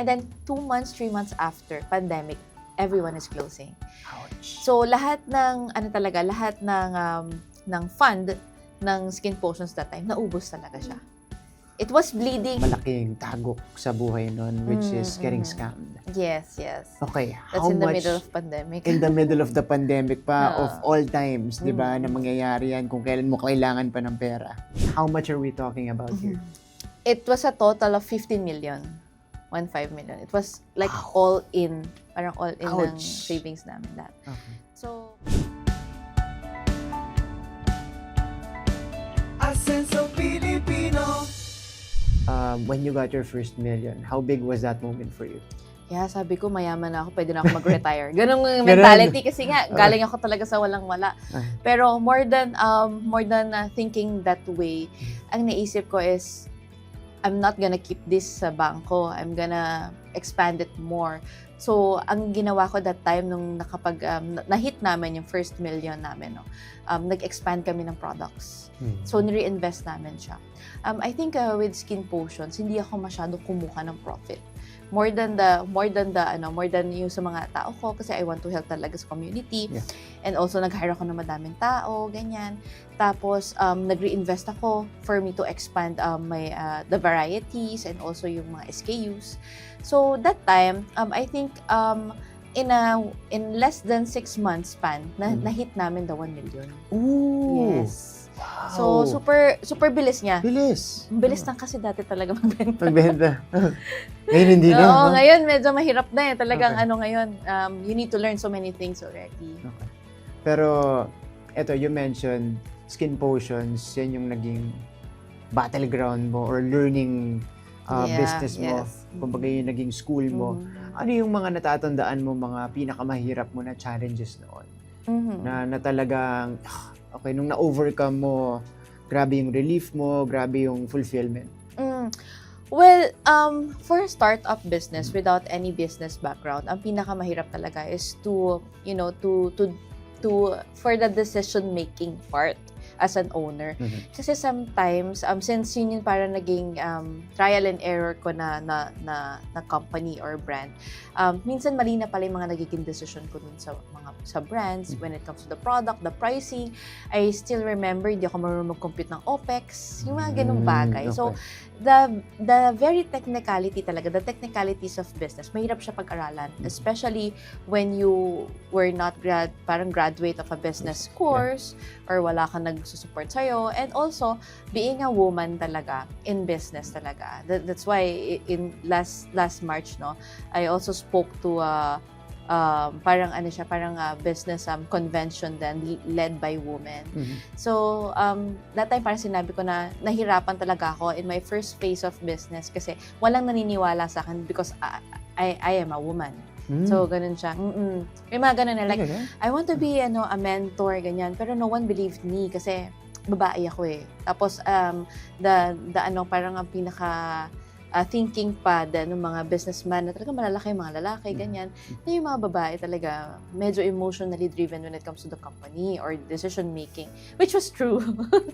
And then 2 months, 3 months after pandemic, everyone is closing. Ouch. So lahat ng ng fund ng skin potions that time, naubos talaga siya. It was bleeding. Malaking tagok sa buhay nun, which is getting scammed. Yes. Okay, That's how in the much middle of pandemic. in the middle of the pandemic pa of all times, di ba, na mangyayari yan kung kailan mo kailangan pa ng pera. How much are we talking about here? It was a total of 15 million. 15 million. It was like all in. Parang all in ng Ouch. savings namin lahat. Okay. So, Asenso Pilipino. When you got your first million, how big was that moment for you? yeah, sabi ko, mayaman na ako, pwede na ako mag-retire. Ganong mentality kasi nga, galing ako talaga sa walang-wala. Pero more than thinking that way, ang naisip ko is, I'm not gonna keep this sa bangko. I'm gonna expand it more. So, ang ginawa ko that time nung na-hit namin yung first million namin, no, nag-expand kami ng products. So, ni-reinvest namin siya. I think with skin potions, hindi ako masyado kumuha ng profit. More than yung sa mga tao ko kasi I want to help talaga sa community. Yeah. And also nag-hire ako ng madaming tao, ganyan. Tapos nag-reinvest ako for me to expand the varieties and also yung mga SKUs. So that time, I think in less than 6 months span, na-hit namin the 1 million. Ooh! Yes. Wow. So super bilis niya. Bilis. Bilis lang kasi dati talaga magbenta. Pagbenta. Ngayon hindi na. Oo, no? ngayon medyo mahirap na eh. Talagang Okay. ngayon, you need to learn so many things already. Okay. Pero, eto, you mentioned skin potions, yan yung naging battleground mo or learning business mo. Yes. Kumbaga yung naging school mo. Ano yung mga natatandaan mo, mga pinakamahirap mo na challenges noon? Na talagang, okay, nung na-overcome mo, grabe yung relief mo, grabe yung fulfillment. Well, for a startup business without any business background, ang pinakamahirap talaga is to for the decision making part as an owner. Kasi sometimes since yun yung parang naging trial and error ko na company or brand, minsan mali na pala yung mga nagiging decision ko dun sa brands when it comes to the product, the pricing. I still remember hindi ako marunong mag-compute ng OPEX, yung mga ganung bagay. Okay. So the very technicality talaga, the technicalities of business, mahirap siya pag-aralan, especially when you were not graduate of a business course or wala kang nagsusupport sa'yo. And also, being a woman talaga, in business talaga. That's why in last March, no, I also spoke to parang business convention then led by women. So, that time parang sinabi ko na nahirapan talaga ako in my first phase of business kasi walang naniniwala sa akin because I am a woman. So, ganun siya. May mga ganun na like, I want to be a mentor, ganyan. Pero no one believed me kasi babae ako eh. Tapos, parang ang pinaka thinking pa din ng mga businessman na talaga malalaki, mga lalaki, ganyan. Na yung mga babae talaga medyo emotionally driven when it comes to the company or decision making. Which was true.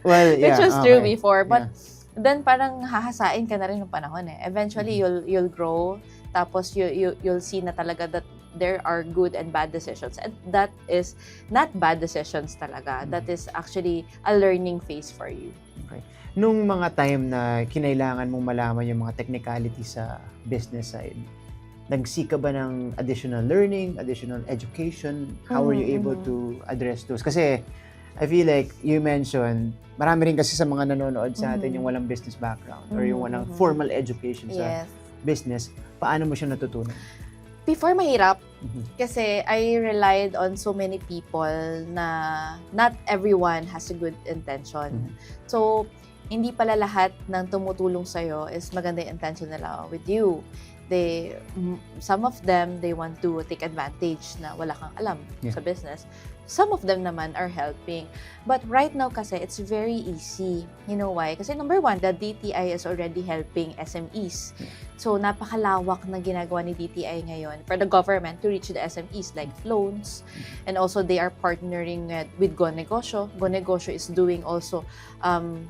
Well, yeah. Which was true before. But Yeah. then parang hahasain ka na rin ng panahon eh. Eventually, you'll grow. Tapos you'll see na talaga that there are good and bad decisions. And that is not bad decisions talaga. That is actually a learning phase for you. Okay. Nung mga time na kinailangan mong malaman yung mga technicality sa business side, nagsika ba ng additional learning, additional education? How were you able to address those? Kasi I feel like you mentioned, marami rin kasi sa mga nanonood sa atin yung walang business background or yung walang formal education sa business. Paano mo siya natutunan? Before, mahirap. Kasi I relied on so many people na not everyone has a good intention. So, hindi pala lahat ng tumutulong sa'yo is maganda yung intention nila with you. Some of them, they want to take advantage na wala kang alam sa business. some of them naman are helping. But right now kasi, it's very easy. You know why? Kasi number one, the DTI is already helping SMEs. So, napakalawak na ginagawa ni DTI ngayon for the government to reach the SMEs like loans. And also, they are partnering with Go Negosyo. Go Negosyo is doing also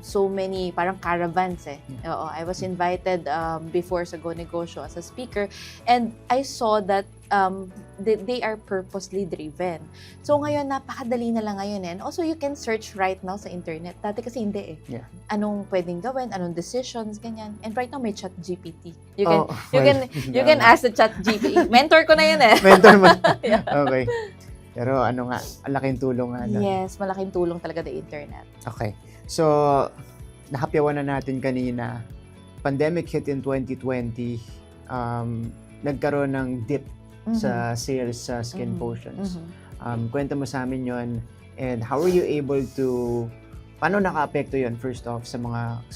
so many parang caravans eh. Oo, I was invited before sa Go Negosyo as a speaker. And I saw that they are purposely driven. So ngayon, napakadali na lang ngayon eh. And also, you can search right now sa internet. Dati kasi hindi eh. Yeah. Anong pwedeng gawin, anong decisions, ganyan. And right now, may chat GPT. You can ask the chat GPT. Mentor ko na yun eh. Mentor mo. Yeah. Okay. Pero ano nga, ang laking tulong nga. Yes, malaking tulong talaga the internet. Okay. So, nahapyawan na natin kanina. Pandemic hit in 2020. Nagkaroon ng dip sa sales sa skin potions. Kwento mo sa amin yon, and how are you able to, paano naka-apekto yon first off sa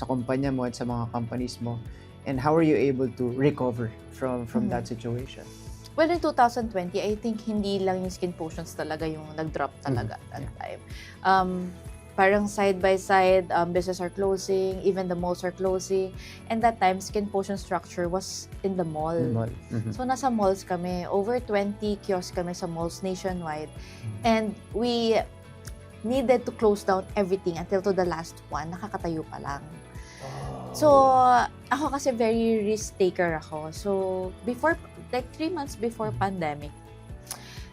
kumpanya mo at sa mga companies mo, and how are you able to recover from that situation? Well, in 2020, I think hindi lang yung skin potions talaga yung nag-drop talaga that time. Parang side-by-side, business are closing, even the malls are closing. And that time, Skin Potion structure was in the mall. So, nasa malls kami. Over 20 kiosks kami sa malls nationwide. And we needed to close down everything until to the last one. Nakakatayo pa lang. So, ako kasi very risk taker ako. So, before, like 3 months before pandemic,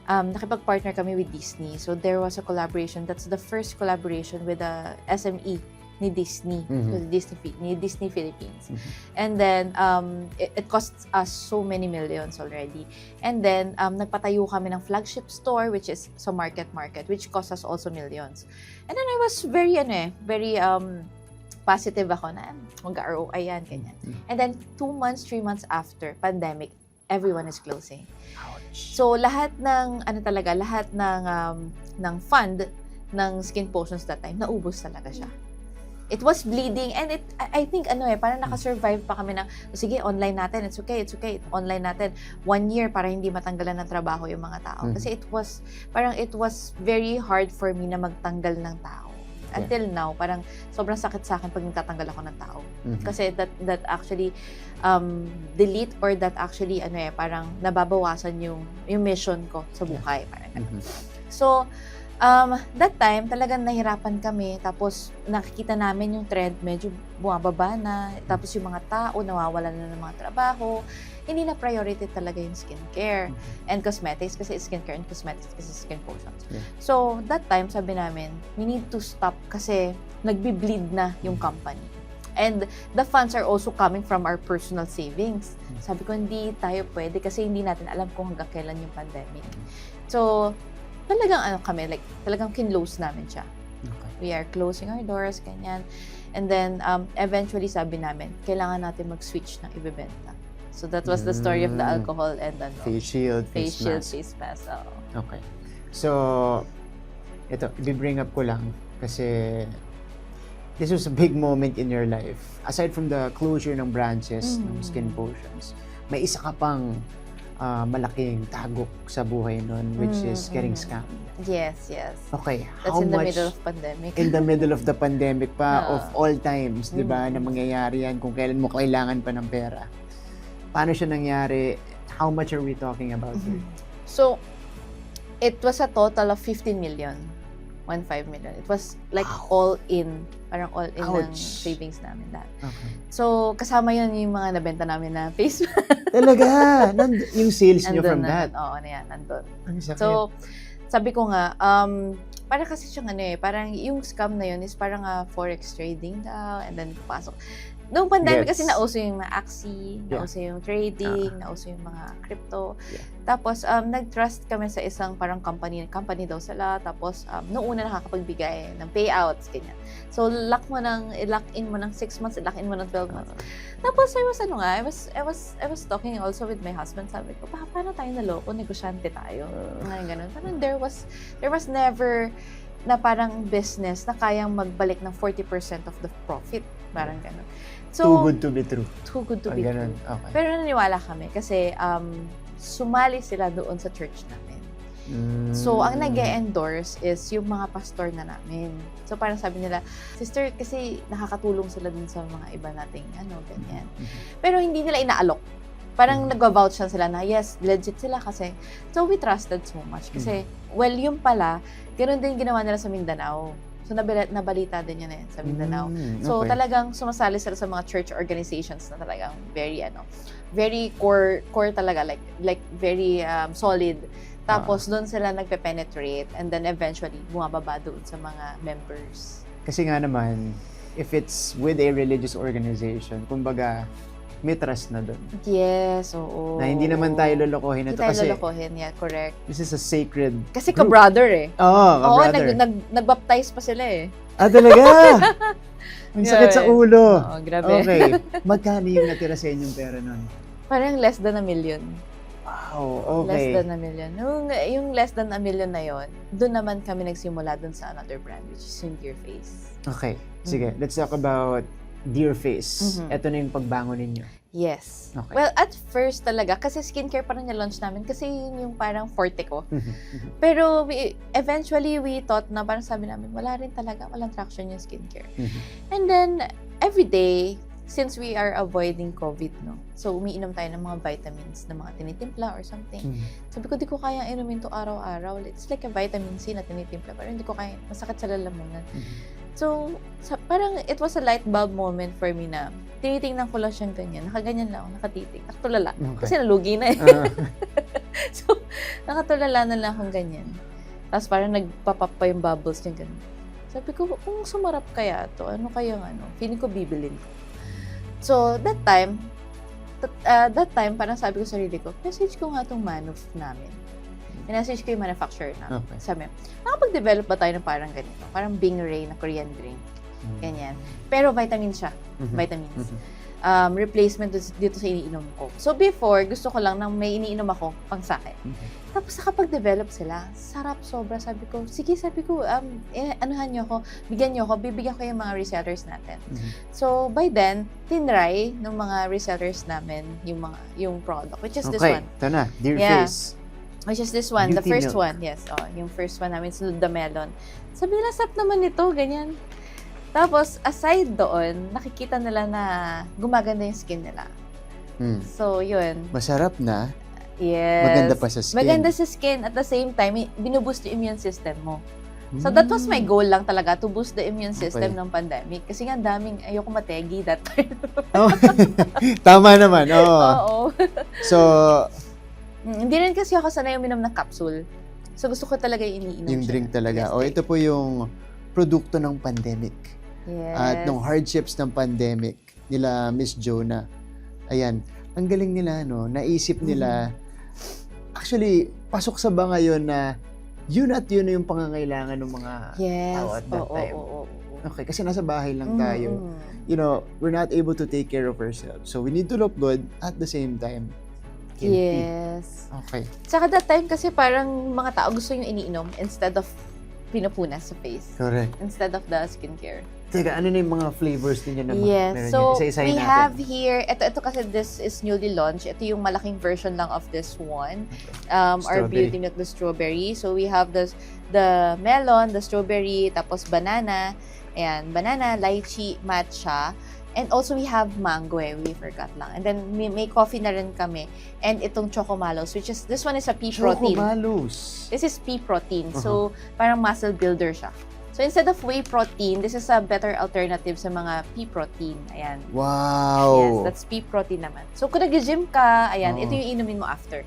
nakipag-partner kami with Disney. So, there was a collaboration. That's the first collaboration with the SME ni Disney. So, Disney Philippines. And then, it costs us so many millions already. And then, nagpatayo kami ng flagship store, which is sa market, which cost us also millions. And then, I was very positive ako na, mag-ROI yan, ganyan. And then, 2 months, 3 months after pandemic, everyone is closing. So, lahat ng fund ng Skin Potions that time, naubos talaga siya. It was bleeding, and I think parang nakasurvive pa kami ng, sige, online natin, it's okay, online natin. 1 year para hindi matanggalan ng trabaho yung mga tao. Kasi it was very hard for me na magtanggal ng tao. Until now, parang sobrang sakit sa akin pag nagtatanggal ako ng tao. Kasi that actually delete or that actually parang nababawasan yung mission ko sa buhay. Parang So, that time, talagang nahirapan kami. Tapos, nakikita namin yung trend, medyo bumababa na. Tapos, yung mga tao, nawawalan na ng mga trabaho. Hindi na priority talaga yung skincare and cosmetics kasi skincare and cosmetics kasi skin potions. So, that time, sabi namin, we need to stop kasi nagbi-bleed na yung company. And the funds are also coming from our personal savings. Sabi ko, hindi tayo pwede kasi hindi natin alam kung hanggang kailan yung pandemic. So, talagang talagang kinlose namin siya. Okay. We are closing our doors, ganyan. And then, eventually, sabi namin, kailangan natin mag-switch ng ibebenta. So, that was the story of the alcohol and face shield, face mask. Okay. So, ito, i-bring up ko lang kasi this was a big moment in your life. Aside from the closure ng branches ng Skin Potions, may isa ka pang malaking tagok sa buhay nun, which is getting scammed. Yes. Okay, That's in the middle of pandemic. In the middle of the pandemic pa, of all times, di ba, na mangyayari yan kung kailan mo kailangan pa ng pera. Paano siya nangyari? How much are we talking about here? So, it was a total of 15 million. 15 million. It was like all in. Parang all in ng savings namin that. Okay. So, kasama yun yung mga nabenta namin na face mask. Talaga? Yung sales nyo from that? Oo, nandun. Ang sakit. So, sabi ko nga, para kasi siyang parang yung scam na yun is parang forex trading daw, and then pasok. Noong pandemic kasi nauso yung mga Axie, nauso yung trading, nauso yung mga crypto. Tapos, nag-trust kami sa isang parang company daw sila. Tapos, noong una nakakapagbigay ng payouts, ganyan. So, i-lock in mo ng 6 months, i-lock in mo ng 12 months. Tapos, I was talking also with my husband. Sabi ko, paano tayo naloko? Negosyante tayo. Ngayon, ganun. Parang there was never na parang business na kayang magbalik ng 40% of the profit. Parang ganun. So, too good to be true. Too good to be true. Okay. Pero naniwala kami kasi sumali sila doon sa church namin. So, ang nag-endorse is yung mga pastor na namin. So, parang sabi nila, sister, kasi nakakatulong sila dun sa mga iba nating ganyan. Pero hindi nila inaalok. Parang nag-vouch sila na, yes, legit sila kasi. So, we trusted so much. Kasi, well, yung pala, ganoon din ginawa nila sa Mindanao. So, nabalita din yun sa Mindanao. So, talagang sumasali sila sa mga church organizations na talagang very core talaga, like very solid. Tapos, doon sila nagpe-penetrate and then eventually, bumababa doon sa mga members. Kasi nga naman, if it's with a religious organization, kumbaga, may trust na doon. Yes, oo. Na hindi naman tayo lolokohin ito kasi lolokohin, yeah, correct. this is a sacred Kasi ka-brother Oo, ka-brother. Nag-baptize pa sila talaga? Ang sakit sa ulo. Oo, grabe. Okay. Magkano yung natira sa inyong pera nun? Parang less than $1 million. Wow, okay. Less than $1 million. Yung less than $1 million na yon, doon naman kami nagsimula doon sa another brand, which is yung Dear Face. Okay. Sige, let's talk about Dear Face. Ito na yung pagbangon ninyo. Yes. Okay. Well, at first talaga, kasi skincare pa rin yung launch namin, kasi yun yung parang forte ko. Pero eventually, we thought na parang sabi namin, walang traction yung skincare. And then, every day, since we are avoiding COVID, so umiinom tayo ng mga vitamins na mga tinitimpla or something. Sabi ko, di ko kaya inumin to araw-araw. It's like a vitamin C na tinitimpla, pero hindi ko kaya, masakit sa lalamunan. So, parang it was a light bulb moment for me na tinitingnan ko lang siyang ganyan. Nakaganyan lang ako, nakatitig. Nakatulala. Okay. Kasi nalugi na eh. So, nakatulala na lang akong ganyan. Tapos parang nagpapap pa yung bubbles niya ganyan. Sabi ko, kung sumarap kaya to, ano kayang feeling ko bibilin ko. So, that time, parang sabi ko sa sarili ko, message ko nga itong manuf namin. Message ko yung manufacturer namin. Okay. Sabi, nakapag-develop ba tayo ng parang ganito? Parang Bingray na Korean drink. Ganyan. Pero vitamin siya. Vitamins. Replacement dito sa iniinom ko. So, before, gusto ko lang na may iniinom ako pang sakin. Tapos, nakapag-develop sila. Sarap sobra. Sabi ko, anuhan nyo ako, bigyan nyo ako, bibigyan ko yung mga resellers natin. So, by then, tinry ng mga resellers namin yung product, which is this one. Ito na, Dear Face. Which is this one, the Beauty first milk. one. Yes, yung first one namin, sunod the melon. Sabi nila, sarap naman ito, ganyan. Tapos, aside doon, nakikita nila na gumaganda yung skin nila. So, yun. Masarap na. Yes. Maganda pa sa skin. Maganda sa skin. At the same time, binuboost yung immune system mo. So, that was my goal lang talaga, to boost the immune system ng pandemic. Kasi nga, daming, ayoko mategi that time. Tama naman, oo. Oo. So, hindi rin kasi ako sanay uminom ng capsule. So, gusto ko talaga iniinom yung siya. drink talaga. Yes, Ito po yung produkto ng pandemic. Yes. At nung hardships ng pandemic nila Miss Jonah. Ayan, ang galing nila, naisip nila. Actually, pasok sa ba ngayon na yun at yun yung pangangailangan ng mga tao at that time. Okay, kasi nasa bahay lang tayo. We're not able to take care of ourselves. So, we need to look good at the same time. Healthy. Yes. Okay. Saka that time kasi parang mga tao gusto yung iniinom instead of pinupunas sa face. Correct. Instead of the skincare. Teka, ano na yung mga flavors ninyo naman? Yes. So, Isa-isahin we natin. have here, ito kasi this is newly launched. Ito yung malaking version lang of this one. Our beauty milk, the strawberry. So, we have the melon, the strawberry, tapos banana. Ayan, banana, lychee, matcha. And also, we have mango we forgot lang. And then, may coffee na rin kami. And itong chocomalos, which is, this one is a pea protein. Chocomalos. This is pea protein. So, parang muscle builder siya. So, instead of whey protein, this is a better alternative sa mga pea protein. Ayan. Wow. Yes, that's pea protein naman. So, kung nag-gym ka, ayan, ito yung inumin mo after.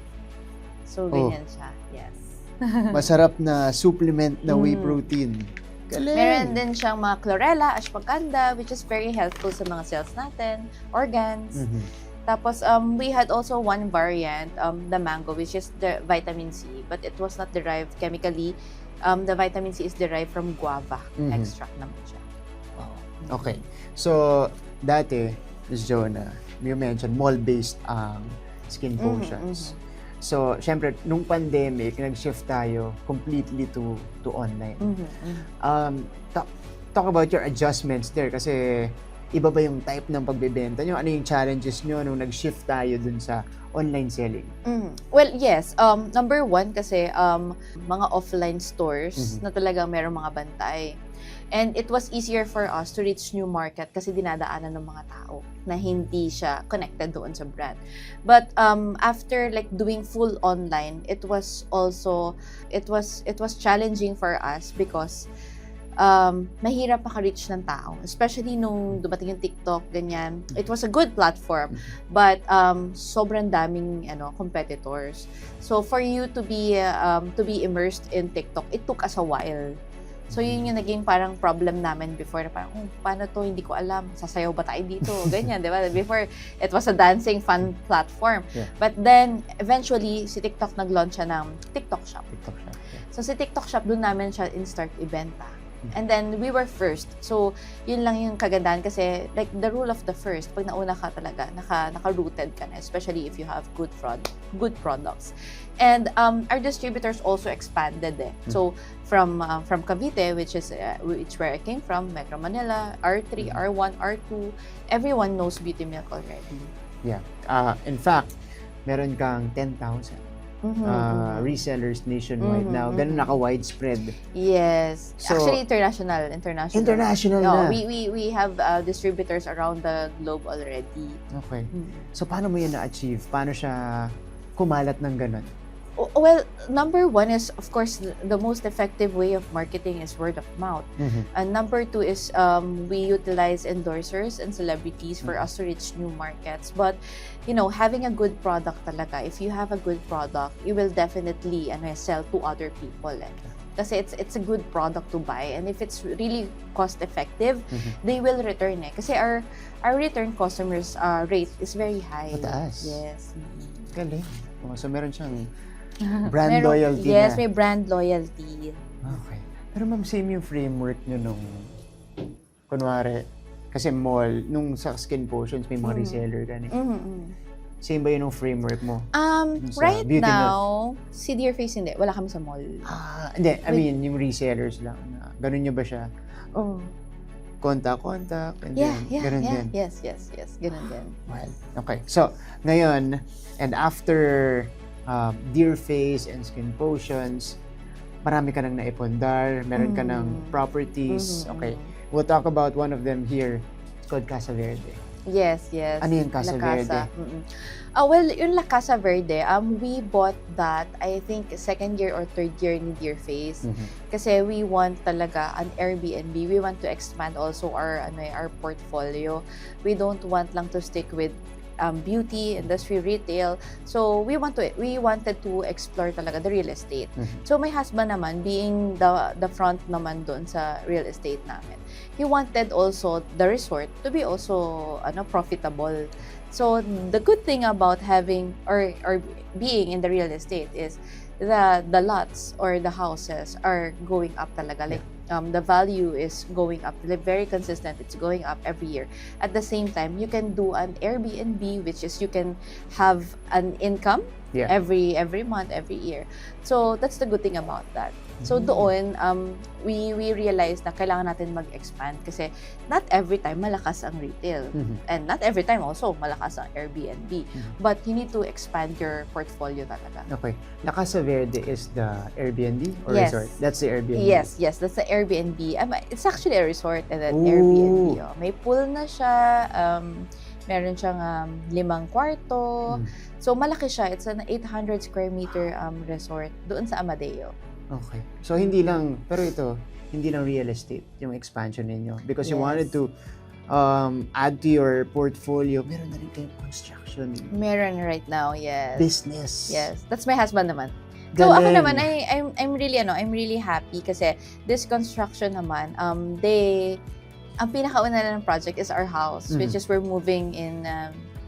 So, ganyan siya. Yes. Masarap na supplement na whey protein. Galing. Meron din siyang mga chlorella, ashwagandha, which is very helpful sa mga cells natin, organs. Tapos, we had also one variant, the mango, which is the vitamin C, but it was not derived chemically. The vitamin C is derived from guava extract naman siya. Okay. So, dati, Ms. Jonah, you mentioned mall-based ang skin potions. So, syempre, nung pandemic, nag-shift tayo completely to online. Talk about your adjustments there kasi Iba ba yung type ng pagbebenta nyo? Ano yung challenges nyo nung nag-shift tayo dun sa online selling? Well, yes. Number one kasi mga offline stores na talagang merong mga bantay. And it was easier for us to reach new market kasi dinadaanan ng mga tao na hindi siya connected doon sa brand. But after like doing full online, it was challenging for us because mahirap maka-reach ng tao. Especially nung dumating yung TikTok, ganyan. It was a good platform, but sobrang daming competitors. So for you to be immersed in TikTok, it took us a while. So yun yung naging parang problem namin before na parang, paano to, hindi ko alam, sasayaw ba tayo dito, ganyan, di ba? Before, it was a dancing fun platform. Yeah. But then, eventually, si TikTok nag-launch siya ng TikTok Shop. TikTok shop. Yeah. So si TikTok Shop, doon namin siya in-start ibenta. And then, we were first. So, yun lang yung kagandahan kasi, like, the rule of the first, pag nauna ka talaga, naka-rooted ka na, especially if you have good products. And our distributors also expanded So, from Cavite, which where I came from, Metro Manila, R3, R1, R2, everyone knows Beauty Milk already. Yeah. In fact, meron kang 10,000 resellers nationwide now. Ganun naka-widespread. Yes. So, actually, international. International na. We have distributors around the globe already. Okay. So, paano mo yan na-achieve? Paano siya kumalat ng ganun? Well, number one is, of course, the most effective way of marketing is word of mouth. And number two is we utilize endorsers and celebrities for us to reach new markets. But, having a good product talaga, if you have a good product, you will definitely sell to other people. Kasi it's a good product to buy. And if it's really cost-effective, they will return Kasi our return customers rate is very high. Mataas. Yes. Galing. So, meron siyang brand loyalty yes, na. may brand loyalty. Okay. Pero ma'am, same yung framework nyo nung, kunwari, kasi mall, nung sa Skin Potions, may mga reseller ka Same ba yun yung framework mo? Right Beauty now, si Dear Face hindi. Wala kami sa mall. Hindi. I mean, yung resellers lang. Ganun nyo ba siya? Contact, and Yeah, then, ganun din. Yes. Ganun din. Well, okay. So, ngayon, and after Dear Face and Skin Potions, marami ka nang naipundar, meron ka ng properties. Okay. We'll talk about one of them here. It's called Casa Verde. Yes. Ano yung Casa Verde? Well, yung La Casa Verde, we bought that, I think, second year or third year ni Dear Face. Kasi we want talaga an Airbnb. We want to expand also our portfolio. We don't want lang to stick with beauty, industry, retail. So, we wanted to explore talaga the real estate. So, my husband naman, being the front naman doon sa real estate namin, he wanted also the resort to be also profitable. So, the good thing about having or being in the real estate is the lots or the houses are going up talaga. Like, the value is going up, like very consistent. It's going up every year. At the same time, you can do an Airbnb, which is you can have an income every month, every year. So that's the good thing about that. So doon, we realized na kailangan natin mag-expand kasi not every time malakas ang retail. And not every time also malakas ang Airbnb. But you need to expand your portfolio talaga. Okay. La Casa Verde is the Airbnb or Yes. resort? That's the Airbnb? Yes, that's the Airbnb. It's actually a resort and an Airbnb. May pool na siya, meron siyang 5 kwarto. So malaki siya. It's an 800 square meter resort doon sa Amadeo. Okay. So hindi lang real estate yung expansion ninyo because you wanted to add to your portfolio. Meron na rin kayong construction. Meron right now, yes. Business. Yes. That's my husband naman. Galing. So ako naman I'm really happy kasi this construction naman ang pinakauna na ng project is our house which is we're moving in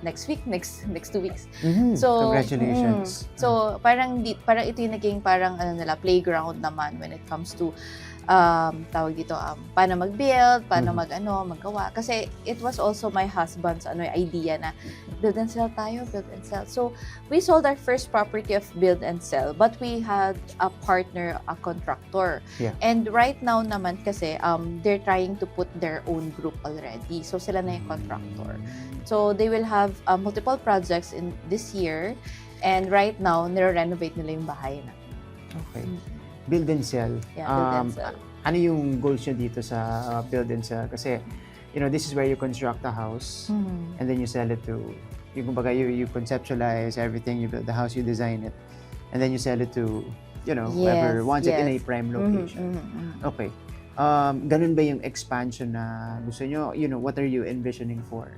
next 2 weeks. So congratulations. So parang ito yung naging parang playground naman when it comes to tawag dito, paano mag-build, paano magawa. Kasi it was also my husband's idea na build and sell tayo, build and sell. So, we sold our first property of build and sell, but we had a partner, a contractor. Yeah. And right now naman kasi, they're trying to put their own group already. So, sila na yung contractor. So, they will have multiple projects in this year. And right now, nire-renovate nila yung bahay na. Okay. Build and sell. Yeah, build and sell. Ano yung goals nyo dito sa build and sell? Kasi, this is where you construct a house and then you sell it to, kumbaga, you conceptualize everything, you build the house, you design it, and then you sell it to, whoever wants it in a prime location. Okay. Ganun ba yung expansion na gusto nyo? What are you envisioning for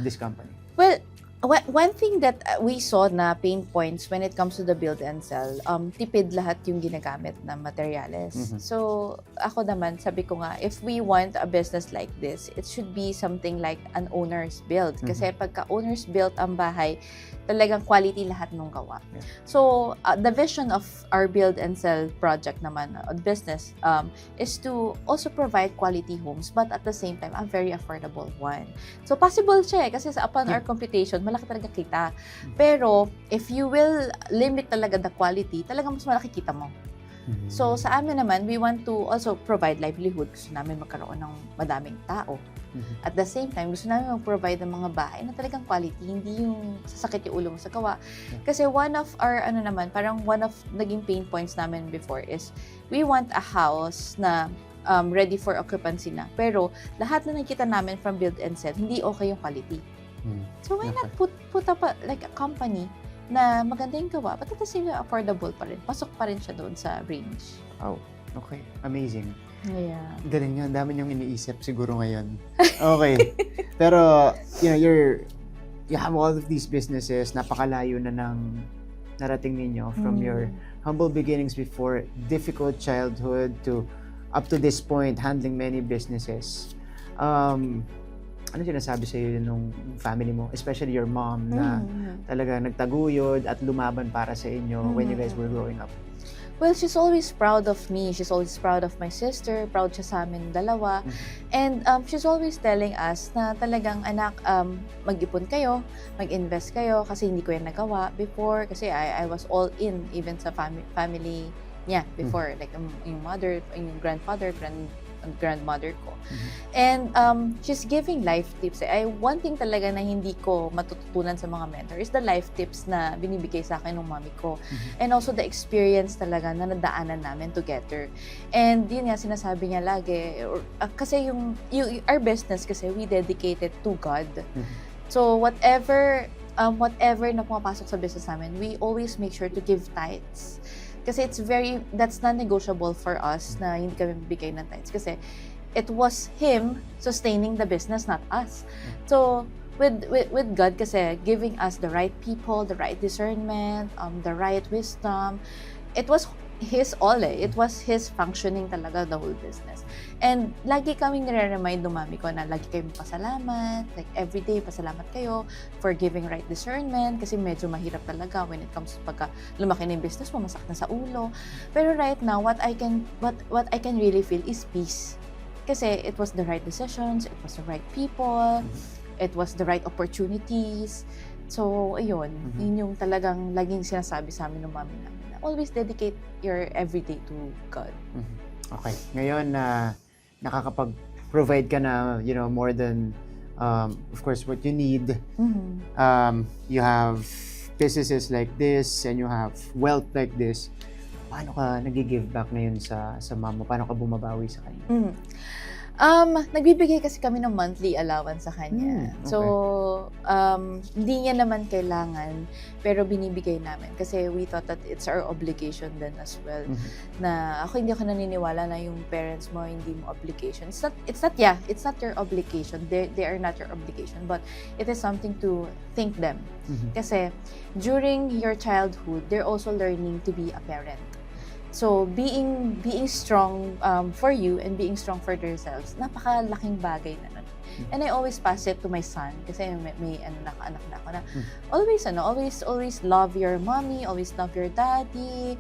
this company? Well, one thing that we saw na pain points when it comes to the build and sell, tipid lahat yung ginagamit na materials. So, ako naman, sabi ko nga, if we want a business like this, it should be something like an owner's build. Kasi pagka owner's build ang bahay, talagang quality lahat nung gawa. Yeah. So, the vision of our build and sell project naman, business, is to also provide quality homes, but at the same time, a very affordable one. So, possible siya kasi upon our computation, malaki talaga kita. Pero, if you will limit talaga the quality, talagang mas malaki kita mo. So, sa amin naman, we want to also provide livelihood. Gusto namin magkaroon ng madaming tao. At the same time, gusto namin mag-provide ng mga bahay na talagang quality, hindi yung sasakit yung ulo mo sa gawa. Kasi one of our, one of naging pain points namin before is, we want a house na ready for occupancy na. Pero, lahat na nakikita namin from build and sell, hindi okay yung quality. So, why not put up like a company na maganda yung gawa, but at the same time, affordable pa rin. Pasok pa rin siya doon sa range. Oh, okay. Amazing. Yeah. Galing yun. Dami niyong iniisip siguro ngayon. Okay. Pero, you have all of these businesses, napakalayo na ng narating ninyo from your humble beginnings before, difficult childhood to up to this point, handling many businesses. Ano sinasabi sa iyo nung family mo, especially your mom, na talaga nagtaguyod at lumaban para sa inyo when you guys were growing up? Well, she's always proud of me. She's always proud of my sister. Proud siya sa amin dalawa. And she's always telling us na talagang, anak, mag-ipon kayo, mag-invest kayo, kasi hindi ko yan nagawa before. Kasi I was all in, even sa family niya before. Like yung mother, yung grandfather, grandmother ko. And she's giving life tips. One thing talaga na hindi ko matututunan sa mga mentor is the life tips na binibigay sa akin ng mami ko. And also the experience talaga na nadaanan namin together. And yun nga, sinasabi niya lagi, kasi our business kasi we dedicated to God. So whatever na pumapasok sa business namin, we always make sure to give tithes. Kasi that's non-negotiable for us na hindi kami bibigay ng tithes. Kasi it was Him sustaining the business, not us. So, with God kasi giving us the right people, the right discernment, the right wisdom, it was His all It was His functioning talaga, the whole business. And lagi kaming nire-remind ng mami ko na lagi kayong pasalamat, like everyday pasalamat kayo for giving right discernment kasi medyo mahirap talaga when it comes to pagka lumaki na yung business mo, masakit na sa ulo. Pero right now, what I can really feel is peace. Kasi it was the right decisions, it was the right people, it was the right opportunities. So, ayun, yun yung talagang laging sinasabi sa amin ng mami namin. Always dedicate your everyday to God. Okay. Ngayon na nakakapag-provide ka na, more than, of course, what you need. You have businesses like this and you have wealth like this. Paano ka nag-give back ngayon sa mama? Paano ka bumabawi sa kanya? Nagbibigay kasi kami ng monthly allowance sa kanya. Okay. So, hindi niya naman kailangan, pero binibigay namin. Kasi we thought that it's our obligation then as well. Na hindi ako naniniwala na yung parents mo hindi mo obligation. It's not your obligation. They are not your obligation. But it is something to thank them. Kasi during your childhood, they're also learning to be a parent. So, being strong for you and being strong for themselves, napakalaking bagay na nun. And I always pass it to my son kasi may anak na ako na always love your mommy, always love your daddy.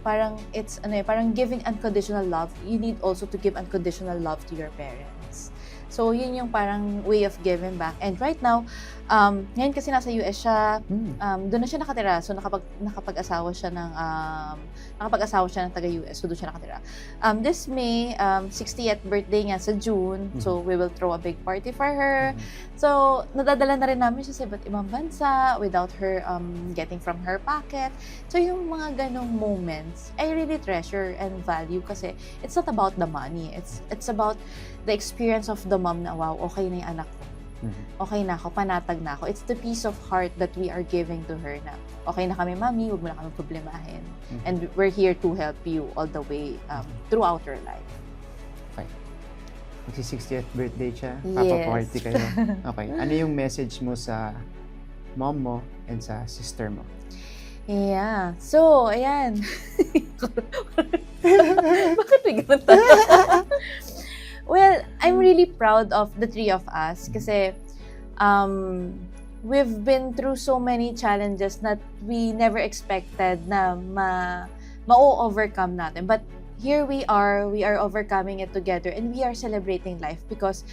Parang it's parang giving unconditional love. You need also to give unconditional love to your parents. So, yun yung parang way of giving back. And right now, ngayon kasi nasa US siya, doon na siya nakatira. So, nakapag-asawa siya ng taga-US. So, doon siya nakatira. This May, 60th birthday niya sa June. So, we will throw a big party for her. So, nadadala na rin namin siya sa iba't ibang bansa without her getting from her pocket. So, yung mga ganong moments, I really treasure and value kasi it's not about the money. It's about the experience of the mom na, wow, okay na yung anak ko. Okay na ako, panatag na ako. It's the peace of heart that we are giving to her na, okay na kami, mami, huwag mo na kami problemahin. And we're here to help you all the way throughout your life. Okay. Magsi-60th birthday siya, Yes. papa-party kayo. Okay. Ano yung message mo sa mom mo and sa sister mo? Yeah. So, ayan. Bakit may ganun tayo? Well, I'm really proud of the three of us kasi we've been through so many challenges that we never expected na ma-overcome natin. But here we are overcoming it together and we are celebrating life because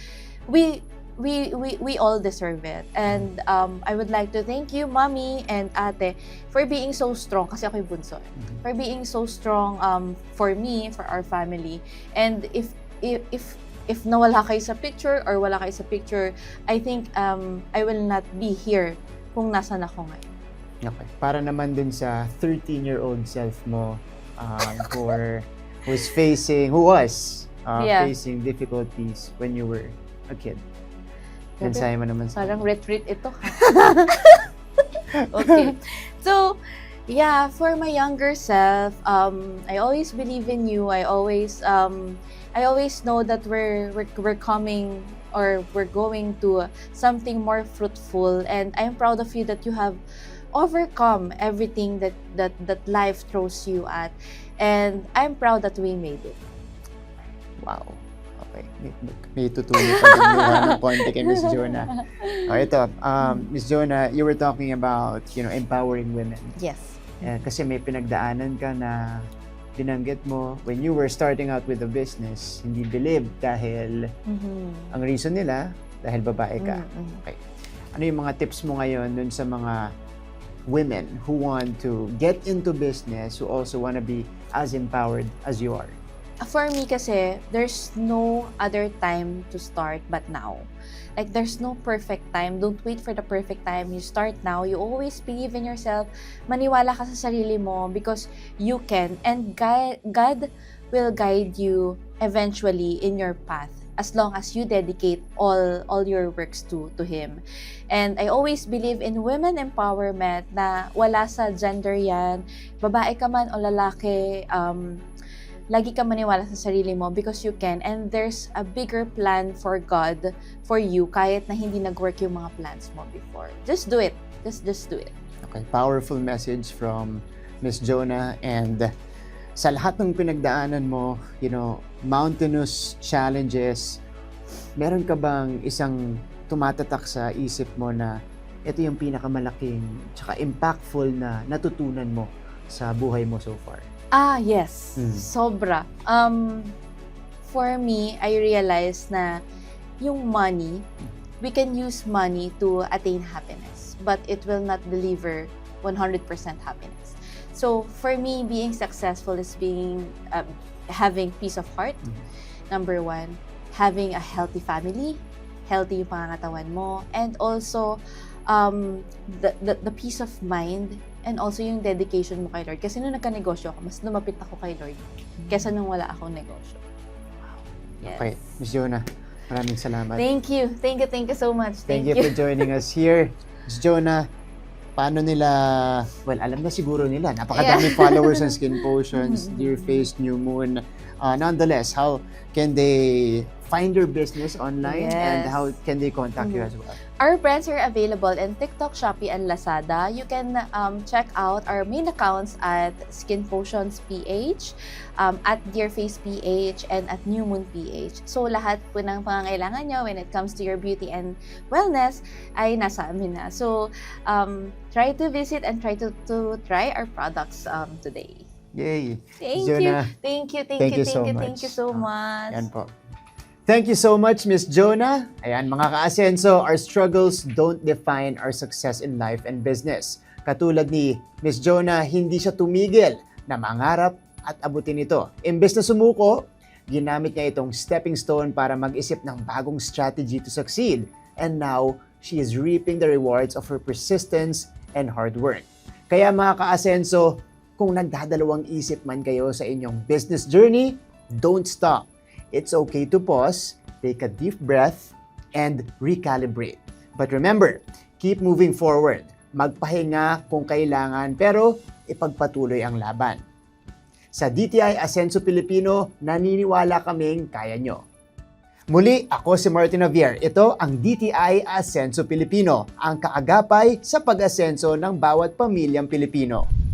we all deserve it. And I would like to thank you, Mommy and Ate, for being so strong, kasi ako yung bunso. For being so strong for me, for our family. And if nawala kayo sa picture or wala kayo sa picture, I think I will not be here kung nasan ako ngayon. Okay. Para naman dun sa 13-year-old self mo who was facing difficulties when you were a kid. Mensahe mo naman sa Parang retreat ito. Okay. So, yeah, for my younger self, I always believe in you. I always know that we're coming or we're going to something more fruitful, and I'm proud of you that you have overcome everything that life throws you at, and I'm proud that we made it. Wow. Okay. May tutuloy pa din ng konti kay Miss Jonah. Ito, Miss Jonah, you were talking about, empowering women. Yes. Kasi may pinagdaanan ka na binanggit mo when you were starting out with a business, hindi believe dahil ang reason nila, dahil babae ka. Okay. Ano yung mga tips mo ngayon dun sa mga women who want to get into business, who also want to be as empowered as you are? For me kasi, there's no other time to start but now. Like, there's no perfect time. Don't wait for the perfect time. You start now. You always believe in yourself. Maniwala ka sa sarili mo because you can. And God will guide you eventually in your path as long as you dedicate all your works to Him. And I always believe in women empowerment na wala sa gender yan. Babae ka man o lalaki, lagi ka maniwala sa sarili mo because you can, and there's a bigger plan for God for you kahit na hindi nag-work yung mga plans mo before. Just do it. Just do it. Okay, powerful message from Miss Jonah. And sa lahat ng pinagdaanan mo, mountainous challenges, meron ka bang isang tumatatak sa isip mo na ito yung pinakamalaking tsaka impactful na natutunan mo sa buhay mo so far? Yes. Sobra. For me, I realized na yung money, we can use money to attain happiness, but it will not deliver 100% happiness. So, for me, being successful is having peace of heart. Number one, having a healthy family, healthy yung pangangatawan mo, and also the peace of mind, and also yung dedication mo kay Lord. Kasi nung nagka-negosyo ako, mas lumapit ako kay Lord kesa nung wala akong negosyo. Yes. Okay, Miss Jonah, maraming salamat. Thank you so much. Thank you for joining us here. Miss Jonah, paano nila, well, alam na siguro nila, napakadami followers on Skin Potions, Dear Face, New Moon. Nonetheless, how can they find your business online, and how can they contact you as well? Our brands are available in TikTok, Shopee, and Lazada. You can check out our main accounts at Skin Potions PH, at Dear Face PH, and at New Moon PH. So lahat po ng pangangailangan nyo when it comes to your beauty and wellness ay nasa amin na. So try to visit and try to try our products today. Yay! Thank Jonah, you. Thank you so much. Yan po. Thank you so much, Miss Jonah. Ayan, mga ka-asenso, our struggles don't define our success in life and business. Katulad ni Miss Jonah, hindi siya tumigil na mangarap at abutin ito. Imbes na sumuko, ginamit niya itong stepping stone para mag-isip ng bagong strategy to succeed. And now, she is reaping the rewards of her persistence and hard work. Kaya mga ka-asenso, kung nagdadalawang isip man kayo sa inyong business journey, don't stop. It's okay to pause, take a deep breath, and recalibrate. But remember, keep moving forward. Magpahinga kung kailangan, pero ipagpatuloy ang laban. Sa DTI Asenso Pilipino, naniniwala kaming kaya nyo. Muli, ako si Martin Javier. Ito ang DTI Asenso Pilipino, ang kaagapay sa pag-asenso ng bawat pamilyang Pilipino.